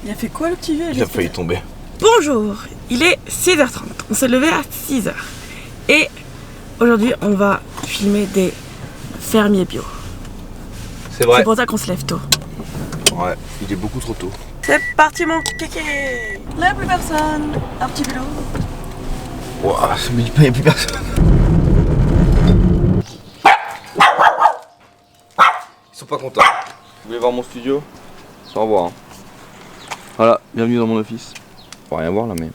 Il a fait quoi le petit vieux? Il a failli tomber. Bonjour, il est 6h30, on s'est levé à 6h. Et aujourd'hui on va filmer des fermiers bio. C'est vrai. C'est pour ça qu'on se lève tôt. Ouais, il est beaucoup trop tôt. C'est parti mon kéké. Là plus personne, un petit vélo. Ouah, ça me dit pas, il n'y a plus personne. Ils sont pas contents. Vous voulez voir mon studio? Au revoir. Hein. Voilà, bienvenue dans mon office. Faut rien voir là mais...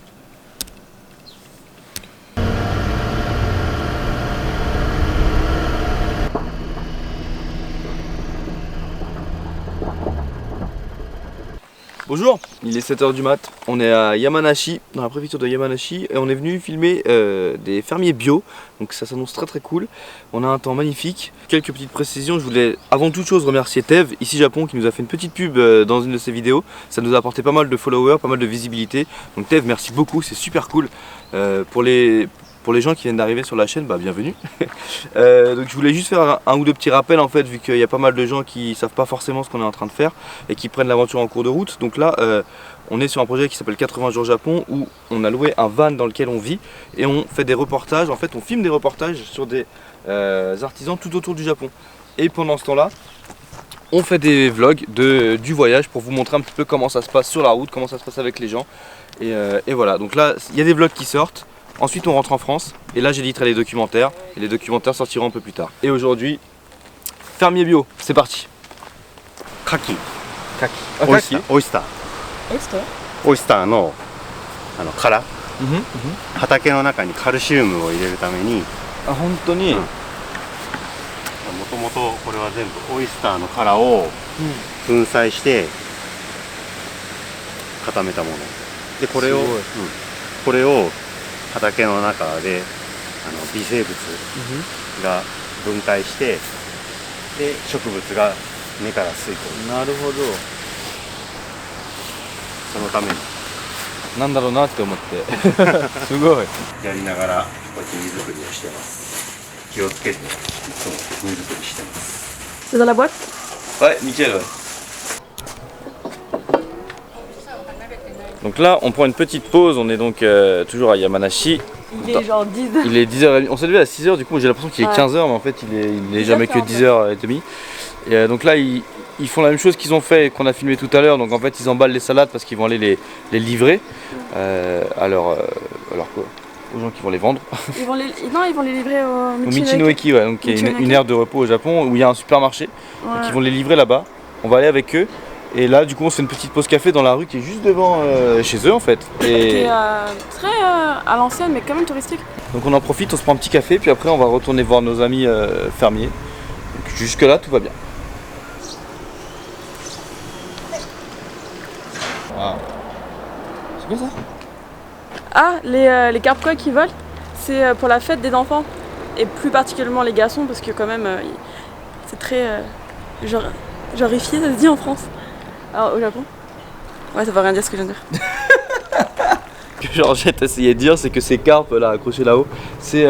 Bonjour, il est 7h du mat, on est à Yamanashi, dans la préfecture de Yamanashi, et on est venu filmer des fermiers bio, donc ça s'annonce très très cool. On a un temps magnifique. Quelques petites précisions, je voulais avant toute chose remercier Tev, ici Japon, qui nous a fait une petite pub dans une de ses vidéos. Ça nous a apporté pas mal de followers, pas mal de visibilité, donc Tev merci beaucoup, c'est super cool. Pour les gens qui viennent d'arriver sur la chaîne, bah bienvenue. Donc je voulais juste faire un ou deux petits rappels en fait, vu qu'il y a pas mal de gens qui savent pas forcément ce qu'on est en train de faire et qui prennent l'aventure en cours de route. Donc là, on est sur un projet qui s'appelle 80 jours Japon, où on a loué un van dans lequel on vit et on fait des reportages. En fait, on filme des reportages sur des artisans tout autour du Japon. Et pendant ce temps-là, on fait des vlogs du voyage pour vous montrer un petit peu comment ça se passe sur la route, comment ça se passe avec les gens. Et voilà, donc là, il y a des vlogs qui sortent. Ensuite on rentre en France et là j'éditerai les documentaires et les documentaires sortiront un peu plus tard. Et aujourd'hui, fermier bio, c'est parti. Kaki. Kaki. Oyster. Oyster の殻、畑の中にカルシウムを入れるために、あ、本当に。もともとこれは全部オイスターの殻を粉砕して固めたもの。でこれを畑の中で微生物が分解して、で植物が根から吸い込む。なるほど。そのためになんだろうなって思ってすごいやりながらこうやって荷造りをしてます。気をつけていつも荷造りしてます。C'est dans la boîte? Ouais, nickel, ouais. Donc là, on prend une petite pause, on est donc toujours à Yamanashi. Il est genre 10h. Il est 10h30, on s'est levé à 6h, du coup j'ai l'impression qu'il est 15h, mais en fait il est jamais que 10h30. Et donc là, ils font la même chose qu'ils ont fait et qu'on a filmé tout à l'heure. Donc en fait, ils emballent les salades parce qu'ils vont aller les livrer alors quoi, aux gens qui vont les vendre. Non, ils vont les livrer au Michinoeki, ouais, donc qui est une aire de repos au Japon où il y a un supermarché. Ouais. Donc ils vont les livrer là-bas. On va aller avec eux. Et là, du coup, on se fait une petite pause café dans la rue qui est juste devant chez eux en fait. Et qui est très à l'ancienne, mais quand même touristique. Donc on en profite, on se prend un petit café, puis après on va retourner voir nos amis fermiers. Donc jusque là, tout va bien. Ah. C'est quoi ça? Ah, les carpe-coques qui volent, c'est pour la fête des enfants. Et plus particulièrement les garçons, parce que quand même, c'est très genrifié, ça se dit en France. Alors au Japon? Ouais, ça veut rien dire ce que je viens de dire. Que Georgette essayait de dire, c'est que ces carpes là accrochées là-haut, c'est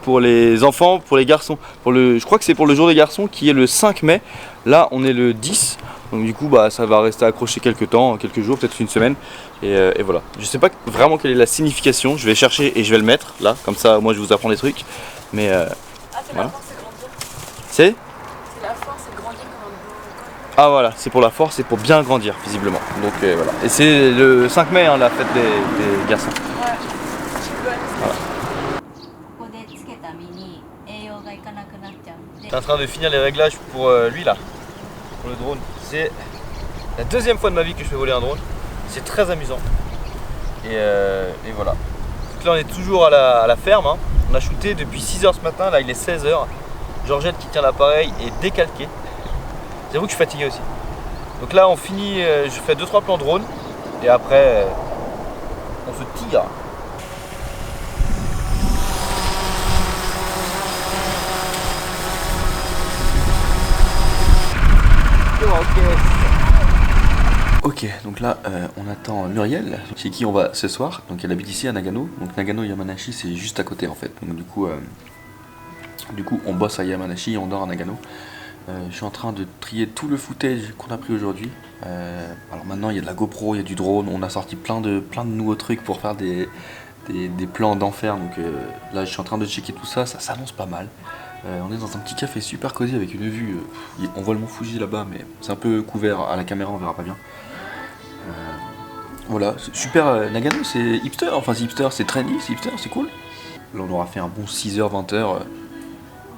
pour les enfants, pour les garçons. Je crois que c'est pour le jour des garçons qui est le 5 mai. Là, on est le 10. Donc du coup, bah, ça va rester accroché quelques temps, quelques jours, peut-être une semaine. Et voilà. Je sais pas vraiment quelle est la signification. Je vais chercher et je vais le mettre là. Comme ça, moi, je vous apprends des trucs. Mais c'est voilà. la force, c'est grandir. C'est la force, c'est grandir comme un beau. Ah voilà, c'est pour la force et pour bien grandir visiblement. Donc voilà. Et c'est le 5 mai, hein, la fête des garçons. Ouais. Voilà. T'es en train de finir les réglages pour lui là, pour le drone. C'est la deuxième fois de ma vie que je fais voler un drone. C'est très amusant. Et voilà. Donc là on est toujours à la ferme. Hein. On a shooté depuis 6h ce matin, là il est 16h. Georgette qui tient l'appareil est décalquée. J'avoue que je suis fatigué aussi. Donc là on finit, je fais 2-3 plans drone et après on se tire. Ok, donc là on attend Muriel, chez qui on va ce soir. Donc elle habite ici à Nagano. Donc Nagano Yamanashi c'est juste à côté en fait. Donc du coup on bosse à Yamanashi et on dort à Nagano. Je suis en train de trier tout le footage qu'on a pris aujourd'hui. Alors maintenant il y a de la GoPro, il y a du drone, on a sorti plein de nouveaux trucs pour faire des plans d'enfer. Donc là je suis en train de checker tout ça, ça s'annonce pas mal. On est dans un petit café super cosy avec une vue, on voit le mont Fuji là-bas mais c'est un peu couvert à la caméra, on verra pas bien. Voilà, super. Nagano c'est hipster, enfin c'est hipster, c'est trendy, c'est hipster, c'est cool. Là on aura fait un bon 6h, 20h,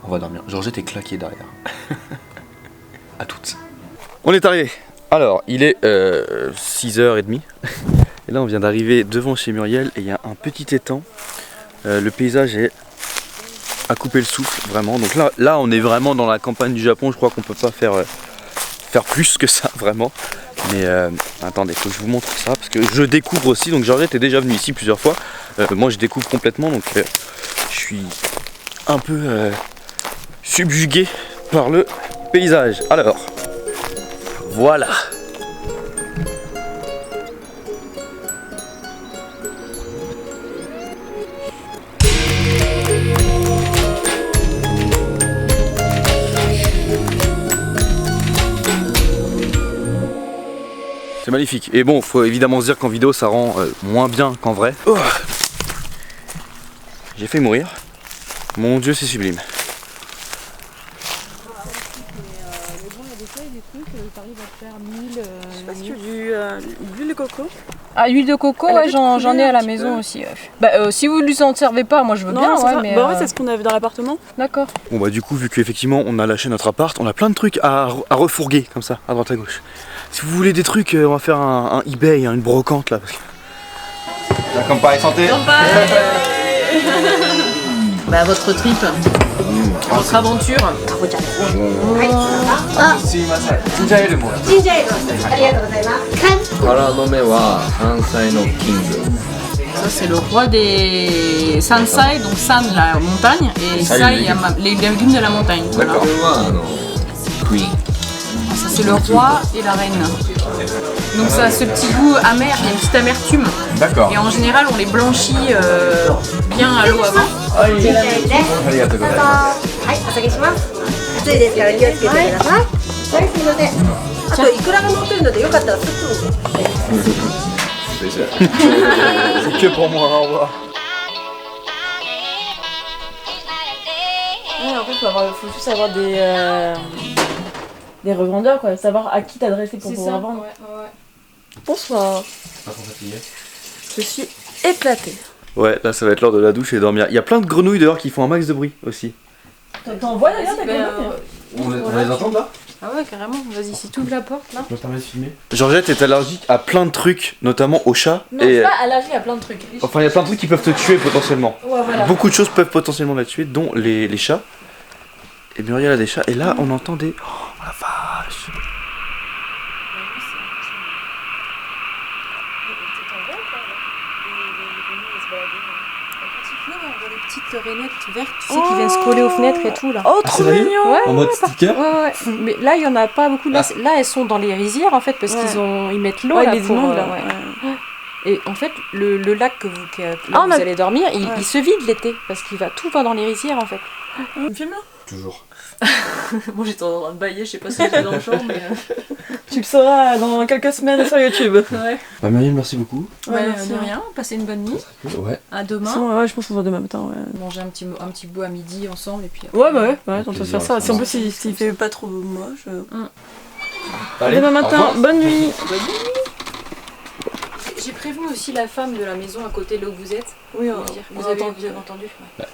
on va dormir. Georgette est claquée derrière. À toutes. On est arrivé. Alors il est 6h30 et là on vient d'arriver devant chez Muriel et il y a un petit étang. Le paysage est à couper le souffle vraiment. Donc là on est vraiment dans la campagne du Japon, je crois qu'on peut pas faire plus que ça vraiment. Mais attendez, faut que je vous montre ça parce que je découvre aussi. Donc Georgette est déjà venue ici plusieurs fois. Moi je découvre complètement, donc je suis un peu subjugué par le paysage. Alors voilà. C'est magnifique. Et bon, faut évidemment se dire qu'en vidéo ça rend moins bien qu'en vrai. Oh, j'ai fait mourir. Mon Dieu, c'est sublime. Parce que de l'huile de coco. Ah, l'huile de coco, ouais, j'en ai à la maison aussi. Si vous ne lui en servez pas, moi je veux bien. Ouais, mais en fait, c'est ce qu'on avait dans l'appartement. D'accord. Bon bah du coup, vu qu'effectivement on a lâché notre appart, on a plein de trucs à refourguer comme ça, à droite à gauche. Si vous voulez des trucs, on va faire un eBay, une brocante là. Parce que... La campagne santé. Bah votre trip, votre aventure. Ça c'est le roi des Sansai, donc San la montagne et Sai les légumes de la montagne. Voilà. Ça c'est le roi et la reine. Donc ça a ce petit goût amer, il y a une petite amertume. D'accord. Et en général on les blanchit bien à l'eau avant. C'est que pour moi, au revoir. Ouais, en fait, faut juste avoir des revendeurs, quoi, savoir à qui t'adresser pour pouvoir vendre. Ouais. Bonsoir. Je suis éclatée. Ouais, là ça va être l'heure de la douche et dormir. Il y a plein de grenouilles dehors qui font un max de bruit aussi. T'en vois d'ailleurs des grenouilles? On les entend là? Ah ouais, carrément. Vas-y, si tu ouvres la porte là. Je me permets de filmer. Georgette est allergique à plein de trucs, notamment aux chats. Non, je suis pas allergique à plein de trucs. Enfin, il y a plein de trucs qui peuvent te tuer potentiellement. Ouais, voilà. Beaucoup de choses peuvent potentiellement la tuer, dont les chats. Et Muriel a des chats. Et là, on entend des... Oh la vache! Les petites rainettes vertes, tu sais, qui viennent se coller aux fenêtres et tout là. Oh, trop mignon! Ouais, en mode sticker? Ouais. Mais là, il y en a pas beaucoup. Là, elles sont dans les rizières en fait, parce qu'ils mettent l'eau là les pour. inondent, là. Et en fait, le lac que vous allez dormir, il se vide l'été parce tout va dans les rizières en fait. Tu me filmes là? Toujours. Moi j'étais en train de bailler, je sais pas si j'étais dans le champ, mais. Tu le sauras dans quelques semaines sur YouTube. Ouais. Bah Muriel, merci beaucoup. Ouais, merci. de rien, passez une bonne nuit. Ouais. À demain. Ouais, je pense qu'on va demain matin. Ouais. Manger un petit bout à midi ensemble et puis. Ouais, on peut faire ça. Si en plus s'il fait pas trop moche. Allez, Demain matin, bonne nuit. J'ai prévenu aussi la femme de la maison à côté de là où vous êtes. Oui, vous avez entendu. Ouais.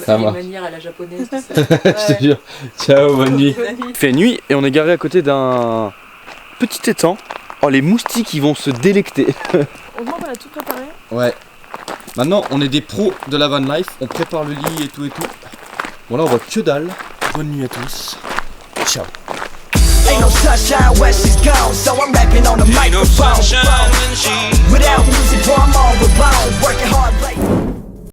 Ça marche. Manière à la japonaise. Je te jure. Ciao, bonne nuit. Il fait nuit et on est garé à côté d'un petit étang. Oh, les moustiques, ils vont se délecter. On voit qu'on a tout préparé. Ouais. Maintenant, on est des pros de la van life. On prépare le lit et tout. Bon, là, on voit que dalle. Bonne nuit à tous. Ciao. Ain't no sunshine when she's gone, so I'm rapping on the microphone. Without music, I'm all alone, working hard, like